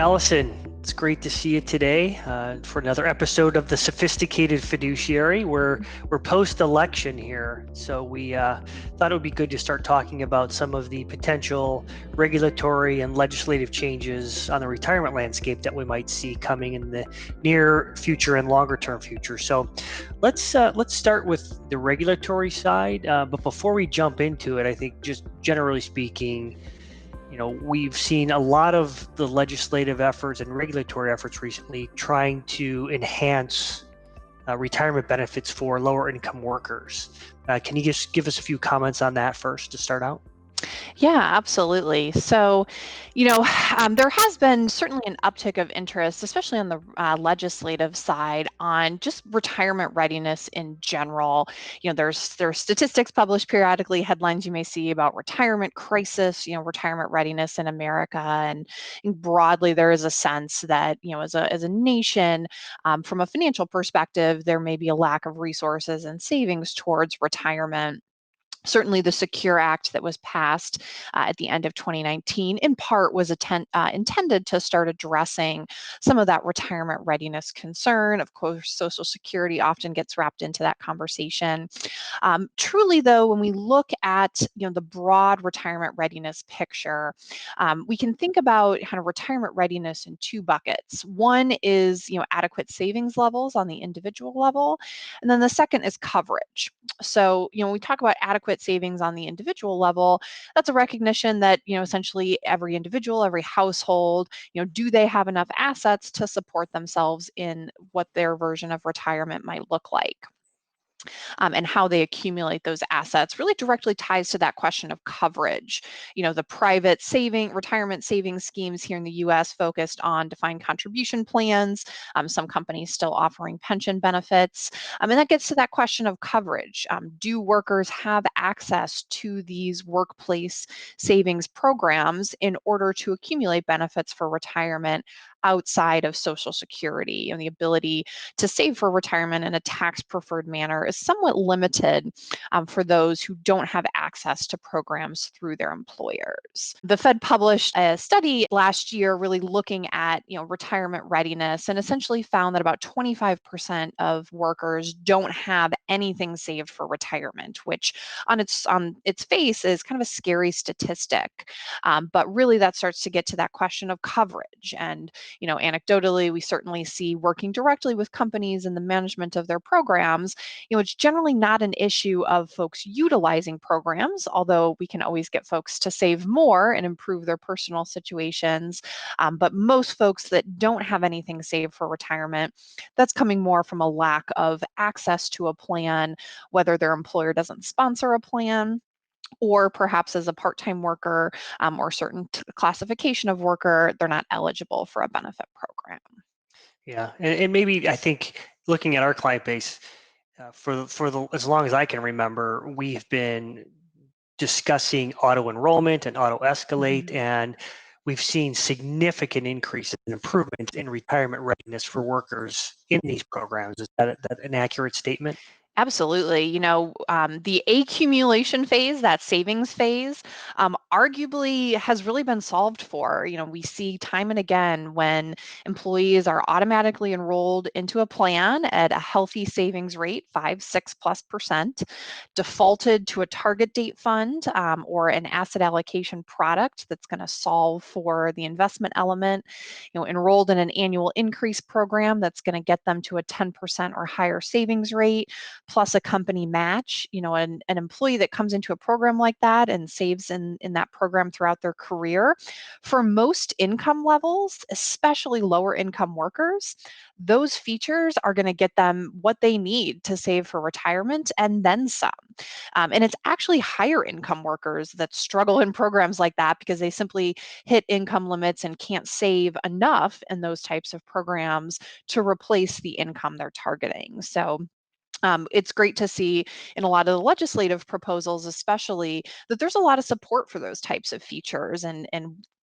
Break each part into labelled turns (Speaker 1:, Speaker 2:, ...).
Speaker 1: Alison, it's great to see you today for another episode of the Sophisticated Fiduciary. We're post-election here, so we thought it would be good to start talking about some of the potential regulatory and legislative changes on the retirement landscape that we might see coming in the near future and longer-term future. So let's start with the regulatory side. But before we jump into it, I think just generally speaking, we've seen a lot of the legislative efforts and regulatory efforts recently trying to enhance retirement benefits for lower income workers. Can you just give us a few comments on that first to start out?
Speaker 2: Yeah, absolutely. So, there has been certainly an uptick of interest, especially on the legislative side, on just retirement readiness in general. There's statistics published periodically, headlines you may see about retirement crisis, retirement readiness in America, and broadly there is a sense that as a nation, from a financial perspective, there may be a lack of resources and savings towards retirement. Certainly, the Secure Act that was passed at the end of 2019, in part, was intended to start addressing some of that retirement readiness concern. Of course, Social Security often gets wrapped into that conversation. Truly, though, when we look at the broad retirement readiness picture, we can think about kind of retirement readiness in two buckets. One is adequate savings levels on the individual level, and then the second is coverage. So when we talk about adequate savings on the individual level, that's a recognition that essentially every individual, every household, do they have enough assets to support themselves in what their version of retirement might look like? And how they accumulate those assets really directly ties to that question of coverage. The private retirement savings schemes here in the U.S. focused on defined contribution plans, some companies still offering pension benefits. And that gets to that question of coverage. Do workers have access to these workplace savings programs in order to accumulate benefits for retirement outside of Social Security? The ability to save for retirement in a tax-preferred manner is somewhat limited for those who don't have access to programs through their employers. The Fed published a study last year really looking at retirement readiness, and essentially found that about 25% of workers don't have anything saved for retirement, which on its face is kind of a scary statistic. But really that starts to get to that question of coverage. And anecdotally, we certainly see working directly with companies in the management of their programs, it's generally not an issue of folks utilizing programs, although we can always get folks to save more and improve their personal situations. But most folks that don't have anything saved for retirement, that's coming more from a lack of access to a plan, whether their employer doesn't sponsor a plan, or perhaps as a part-time worker or certain classification of worker, they're not eligible for a benefit program.
Speaker 1: Yeah, and maybe I think looking at our client base, for as long as I can remember, we've been discussing auto-enrollment and auto-escalate, and we've seen significant increases and improvements in retirement readiness for workers in these programs. Is that an accurate statement?
Speaker 2: Absolutely. The accumulation phase, that savings phase, arguably has really been solved for. We see time and again when employees are automatically enrolled into a plan at a healthy savings rate, 5-6+%, defaulted to a target date fund or an asset allocation product that's going to solve for the investment element, enrolled in an annual increase program that's going to get them to a 10% or higher savings rate, plus a company match. An employee that comes into a program like that and saves in that program throughout their career, for most income levels, especially lower income workers, those features are going to get them what they need to save for retirement and then some. And it's actually higher income workers that struggle in programs like that because they simply hit income limits and can't save enough in those types of programs to replace the income they're targeting. So it's great to see in a lot of the legislative proposals, especially, that there's a lot of support for those types of features and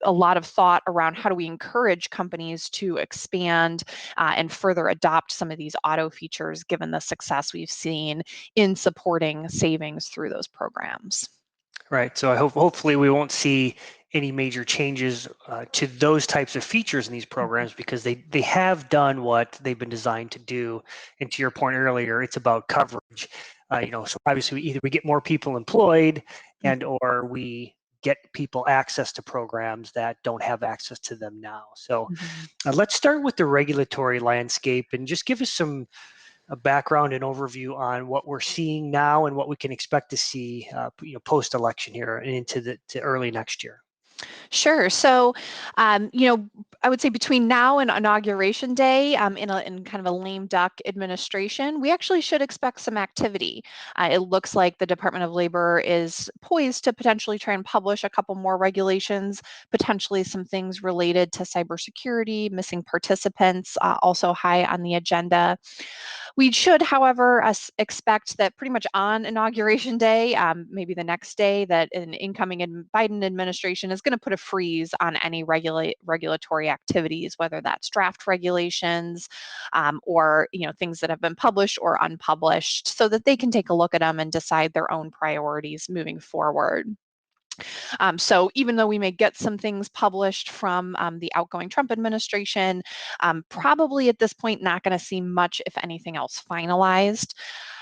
Speaker 2: a lot of thought around how do we encourage companies to expand and further adopt some of these auto features, given the success we've seen in supporting savings through those programs.
Speaker 1: Right. So hopefully we won't see any major changes to those types of features in these programs, because they have done what they've been designed to do. And to your point earlier, it's about coverage. So obviously either we get more people employed and or we get people access to programs that don't have access to them now. So let's start with the regulatory landscape and just give us some background and overview on what we're seeing now and what we can expect to see post-election here and into early next year.
Speaker 2: Sure. So, I would say between now and Inauguration Day, in kind of a lame duck administration, we actually should expect some activity. It looks like the Department of Labor is poised to potentially try and publish a couple more regulations, potentially some things related to cybersecurity, missing participants, also high on the agenda. We should, however, expect that pretty much on Inauguration Day, maybe the next day, that an incoming Biden administration is going to put a freeze on any regulatory activities, whether that's draft regulations or things that have been published or unpublished, so that they can take a look at them and decide their own priorities moving forward. So even though we may get some things published from the outgoing Trump administration, probably at this point not going to see much, if anything else, finalized.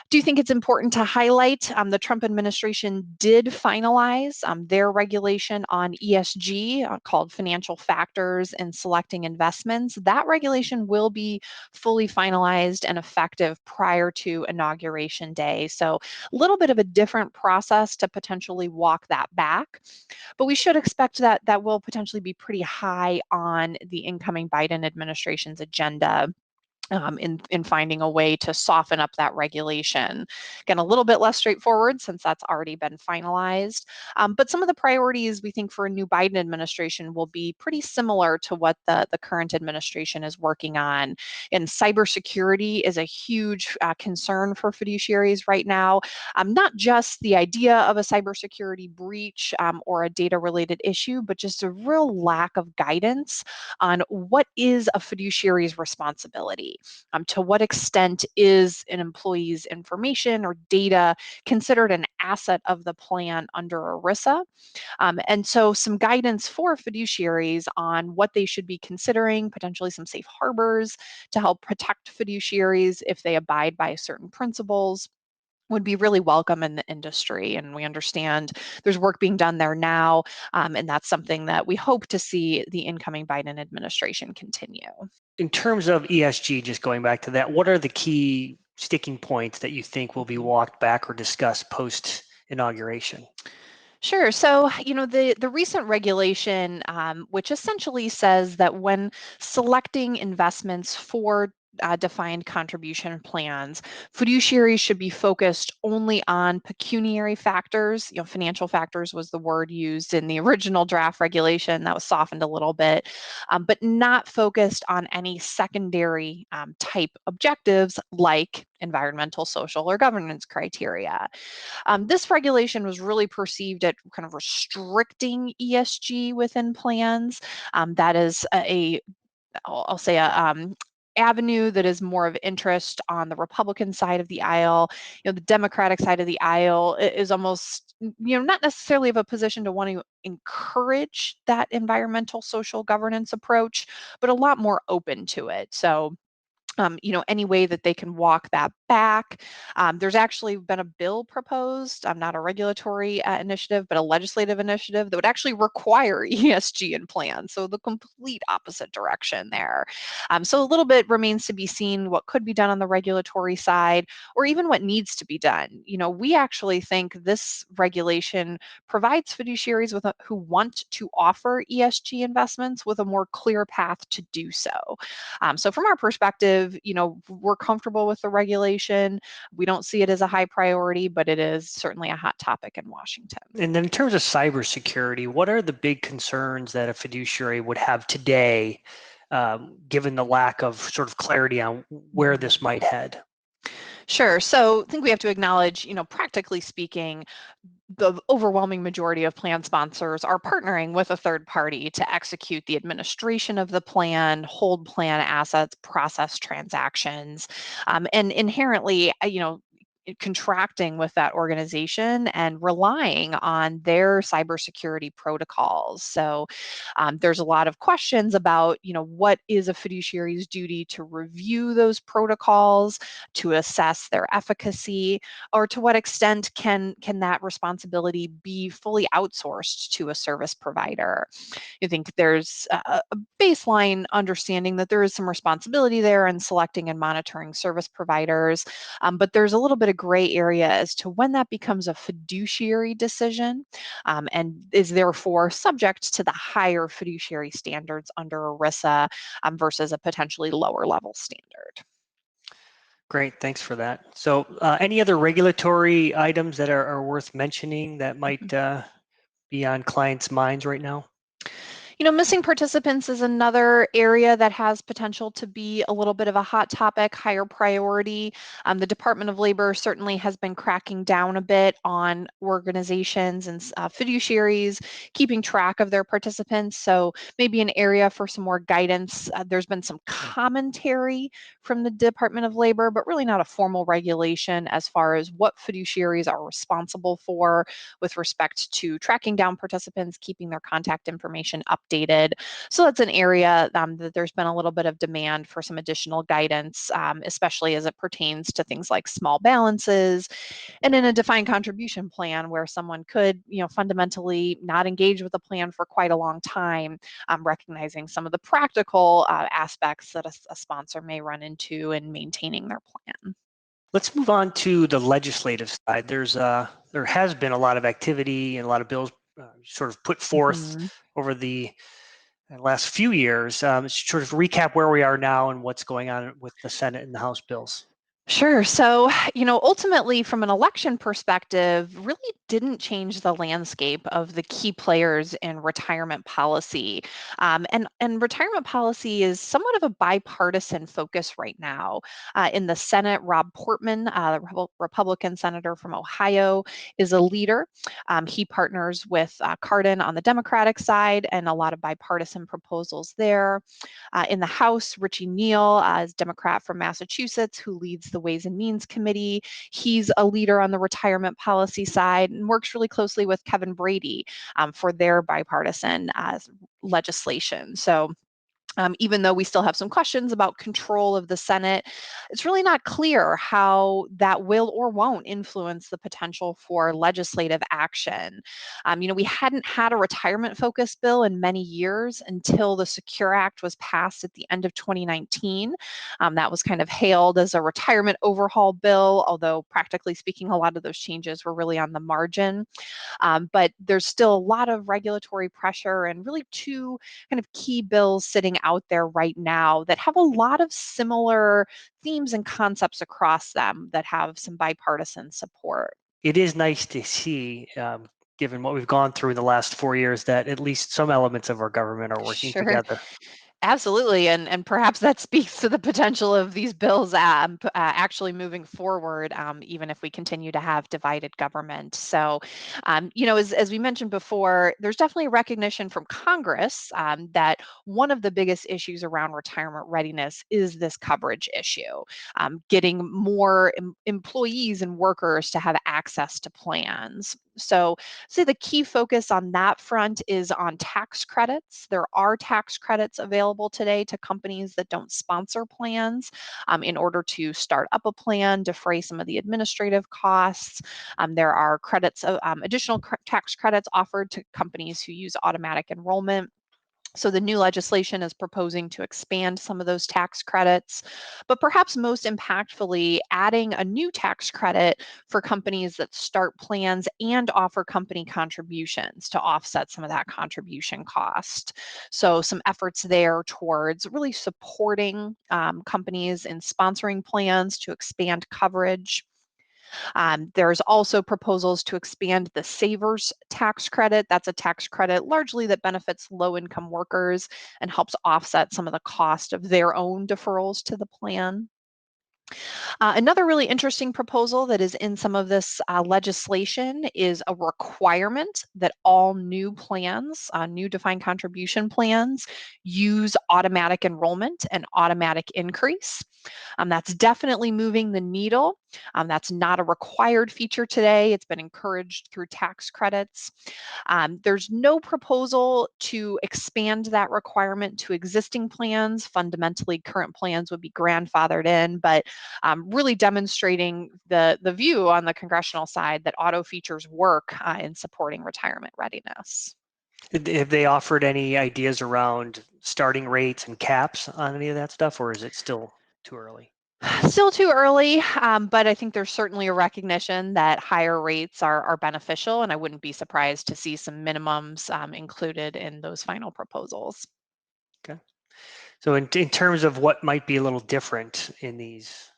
Speaker 2: Do you think it's important to highlight the Trump administration did finalize their regulation on ESG called financial factors in selecting investments? That regulation will be fully finalized and effective prior to Inauguration Day. So a little bit of a different process to potentially walk that back. But we should expect that that will potentially be pretty high on the incoming Biden administration's agenda in finding a way to soften up that regulation. Again, a little bit less straightforward since that's already been finalized. But some of the priorities we think for a new Biden administration will be pretty similar to what the current administration is working on. And cybersecurity is a huge concern for fiduciaries right now. Not just the idea of a cybersecurity breach or a data-related issue, but just a real lack of guidance on what is a fiduciary's responsibility. To what extent is an employee's information or data considered an asset of the plan under ERISA? And so some guidance for fiduciaries on what they should be considering, potentially some safe harbors to help protect fiduciaries if they abide by certain principles, would be really welcome in the industry. And we understand there's work being done there now, and that's something that we hope to see the incoming Biden administration continue.
Speaker 1: In terms of ESG, just going back to that, what are the key sticking points that you think will be walked back or discussed post inauguration?
Speaker 2: Sure. So, the recent regulation, which essentially says that when selecting investments for defined contribution plans, fiduciaries should be focused only on pecuniary factors. Financial factors was the word used in the original draft regulation. That was softened a little bit, but not focused on any secondary type objectives like environmental, social, or governance criteria. This regulation was really perceived at kind of restricting ESG within plans. That is I'll say a avenue that is more of interest on the Republican side of the aisle. The Democratic side of the aisle is almost, not necessarily of a position to want to encourage that environmental social governance approach, but a lot more open to it. So any way that they can walk that back. There's actually been a bill proposed, not a regulatory initiative, but a legislative initiative that would actually require ESG in plans. So the complete opposite direction there. So a little bit remains to be seen what could be done on the regulatory side, or even what needs to be done. We actually think this regulation provides fiduciaries who want to offer ESG investments with a more clear path to do so. So from our perspective, we're comfortable with the regulation. We don't see it as a high priority, but it is certainly a hot topic in Washington.
Speaker 1: And then in terms of cybersecurity, what are the big concerns that a fiduciary would have today, given the lack of sort of clarity on where this might head?
Speaker 2: Sure. So I think we have to acknowledge, practically speaking, the overwhelming majority of plan sponsors are partnering with a third party to execute the administration of the plan, hold plan assets, process transactions. And inherently, contracting with that organization and relying on their cybersecurity protocols. So there's a lot of questions about, what is a fiduciary's duty to review those protocols, to assess their efficacy, or to what extent can that responsibility be fully outsourced to a service provider? I think there's a baseline understanding that there is some responsibility there in selecting and monitoring service providers, but there's a little bit of gray area as to when that becomes a fiduciary decision, and is therefore subject to the higher fiduciary standards under ERISA versus a potentially lower level standard.
Speaker 1: Great, thanks for that. So any other regulatory items that are worth mentioning that might be on clients' minds right now?
Speaker 2: Missing participants is another area that has potential to be a little bit of a hot topic, higher priority. The Department of Labor certainly has been cracking down a bit on organizations and fiduciaries, keeping track of their participants. So maybe an area for some more guidance. There's been some commentary from the Department of Labor, but really not a formal regulation as far as what fiduciaries are responsible for with respect to tracking down participants, keeping their contact information updated. So that's an area that there's been a little bit of demand for some additional guidance, especially as it pertains to things like small balances and in a defined contribution plan where someone could, fundamentally not engage with the plan for quite a long time, recognizing some of the practical aspects that a sponsor may run into in maintaining their plan.
Speaker 1: Let's move on to the legislative side. There has been a lot of activity and a lot of bills sort of put forth over the last few years. Sort of recap where we are now and what's going on with the Senate and the House bills.
Speaker 2: Sure. So, ultimately, from an election perspective, really didn't change the landscape of the key players in retirement policy. And retirement policy is somewhat of a bipartisan focus right now. In the Senate, Rob Portman, the Republican senator from Ohio, is a leader. He partners with Cardin on the Democratic side and a lot of bipartisan proposals there. In the House, Richie Neal is Democrat from Massachusetts who leads the Ways and Means Committee. He's a leader on the retirement policy side and works really closely with Kevin Brady for their bipartisan legislation. So even though we still have some questions about control of the Senate, it's really not clear how that will or won't influence the potential for legislative action. We hadn't had a retirement-focused bill in many years until the Secure Act was passed at the end of 2019. That was kind of hailed as a retirement overhaul bill, although practically speaking, a lot of those changes were really on the margin. But there's still a lot of regulatory pressure and really two kind of key bills sitting out there right now that have a lot of similar themes and concepts across them that have some bipartisan support.
Speaker 1: It is nice to see, given what we've gone through in the last 4 years, that at least some elements of our government are working
Speaker 2: Sure.
Speaker 1: together.
Speaker 2: Absolutely, and perhaps that speaks to the potential of these bills actually moving forward, even if we continue to have divided government. So, as we mentioned before, there's definitely a recognition from Congress that one of the biggest issues around retirement readiness is this coverage issue, getting more employees and workers to have access to plans. So, say the key focus on that front is on tax credits. There are tax credits available today to companies that don't sponsor plans in order to start up a plan, defray some of the administrative costs. There are credits, additional tax credits offered to companies who use automatic enrollment. So the new legislation is proposing to expand some of those tax credits, but perhaps most impactfully, adding a new tax credit for companies that start plans and offer company contributions to offset some of that contribution cost. So some efforts there towards really supporting companies in sponsoring plans to expand coverage. There's also proposals to expand the Savers tax credit. That's a tax credit largely that benefits low-income workers and helps offset some of the cost of their own deferrals to the plan. Another really interesting proposal that is in some of this legislation is a requirement that all new plans, new defined contribution plans, use automatic enrollment and automatic increase. That's definitely moving the needle That's not a required feature today. It's been encouraged through tax credits. There's no proposal to expand that requirement to existing plans. Fundamentally, current plans would be grandfathered in, but really demonstrating the view on the congressional side that auto features work in supporting retirement readiness.
Speaker 1: Have they offered any ideas around starting rates and caps on any of that stuff, or is it still too early?
Speaker 2: Still too early, but I think there's certainly a recognition that higher rates are beneficial, and I wouldn't be surprised to see some minimums included in those final proposals.
Speaker 1: Okay. So in terms of what might be a little different in these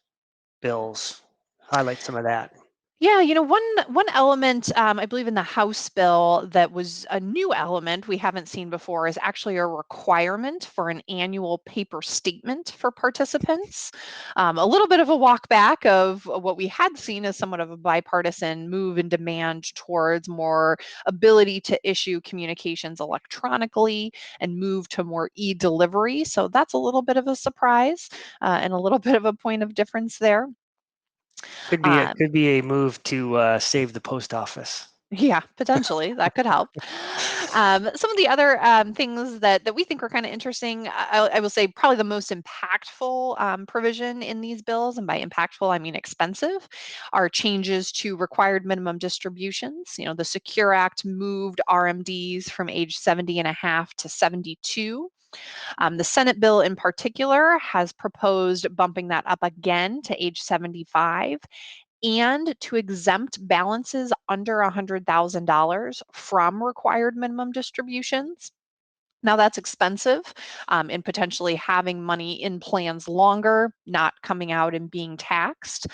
Speaker 1: bills, highlight some of that.
Speaker 2: Yeah, one element I believe in the House bill that was a new element we haven't seen before is actually a requirement for an annual paper statement for participants. A little bit of a walk back of what we had seen as somewhat of a bipartisan move and demand towards more ability to issue communications electronically and move to more e-delivery. So that's a little bit of a surprise and a little bit of a point of difference there. Um,
Speaker 1: Could be a move to save the post office.
Speaker 2: Yeah, potentially that could help. Some of the other things that we think are kind of interesting, I will say probably the most impactful provision in these bills, and by impactful I mean expensive, are changes to required minimum distributions. The Secure Act moved RMDs from age 70 and a half to 72. The Senate bill in particular has proposed bumping that up again to age 75 and to exempt balances under $100,000 from required minimum distributions. Now that's expensive and potentially having money in plans longer, not coming out and being taxed,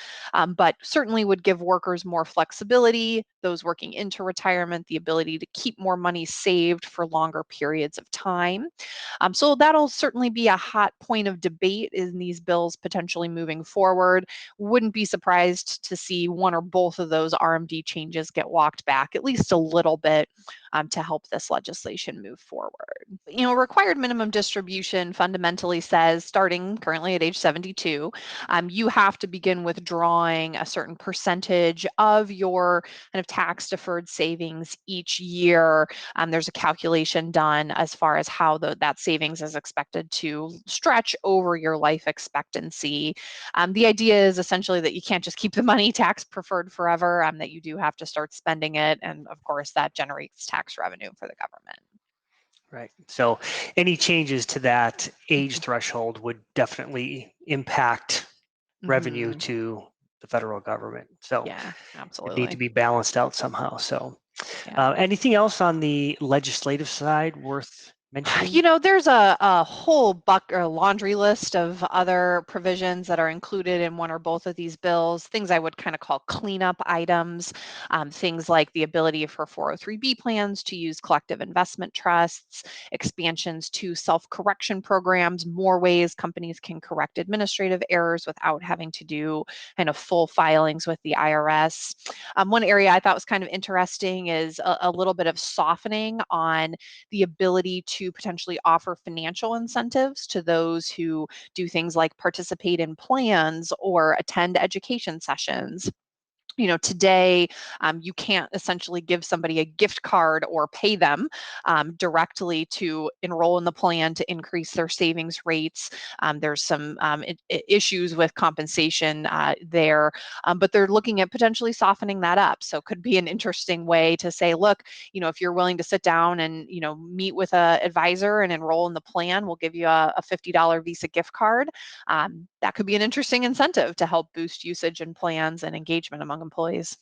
Speaker 2: but certainly would give workers more flexibility, those working into retirement, the ability to keep more money saved for longer periods of time. So that'll certainly be a hot point of debate in these bills potentially moving forward. Wouldn't be surprised to see one or both of those RMD changes get walked back at least a little bit to help this legislation move forward. Required minimum distribution fundamentally says, starting currently at age 72, you have to begin withdrawing a certain percentage of your kind of tax deferred savings each year. There's a calculation done as far as how that savings is expected to stretch over your life expectancy. The idea is essentially that you can't just keep the money tax preferred forever, that you do have to start spending it. And of course, that generates tax revenue for the government.
Speaker 1: Right. So any changes to that age threshold would definitely impact revenue
Speaker 2: Mm-hmm.
Speaker 1: to the federal government. So
Speaker 2: Yeah,
Speaker 1: it need to
Speaker 2: absolutely.
Speaker 1: be balanced out somehow. So
Speaker 2: Yeah.
Speaker 1: anything else on the legislative side worth mentioning?
Speaker 2: There's a whole laundry list of other provisions that are included in one or both of these bills, things I would kind of call cleanup items, things like the ability for 403B plans to use collective investment trusts, expansions to self-correction programs, more ways companies can correct administrative errors without having to do kind of full filings with the IRS. One area I thought was kind of interesting is a little bit of softening on the ability to potentially offer financial incentives to those who do things like participate in plans or attend education sessions. Today, you can't essentially give somebody a gift card or pay them directly to enroll in the plan to increase their savings rates. There's some issues with compensation there, but they're looking at potentially softening that up. So it could be an interesting way to say, look, if you're willing to sit down and, meet with an advisor and enroll in the plan, we'll give you a $50 Visa gift card. That could be an interesting incentive to help boost usage in plans and engagement among employees.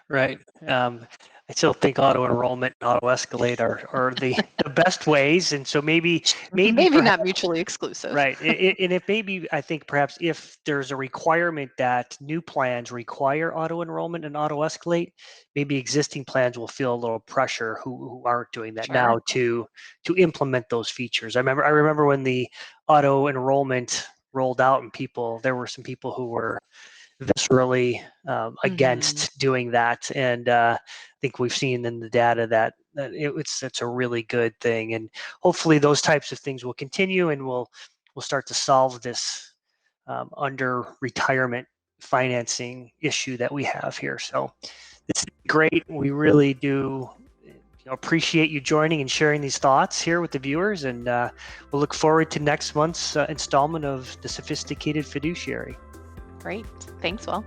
Speaker 1: Right. I still think auto-enrollment and auto-escalate are the best ways. And so maybe
Speaker 2: Maybe
Speaker 1: perhaps,
Speaker 2: not mutually exclusive.
Speaker 1: right. And if maybe, I think perhaps if there's a requirement that new plans require auto-enrollment and auto-escalate, maybe existing plans will feel a little pressure who aren't doing that
Speaker 2: Sure.
Speaker 1: now to implement those features. I remember when the auto-enrollment rolled out and there were some people who were viscerally
Speaker 2: Mm-hmm.
Speaker 1: against doing that, and I think we've seen in the data that it's a really good thing, and hopefully those types of things will continue, and we'll start to solve this under retirement financing issue that we have here. So this is great. We really do appreciate you joining and sharing these thoughts here with the viewers, and we'll look forward to next month's installment of the Sophisticated Fiduciary.
Speaker 2: Great. Thanks, Will.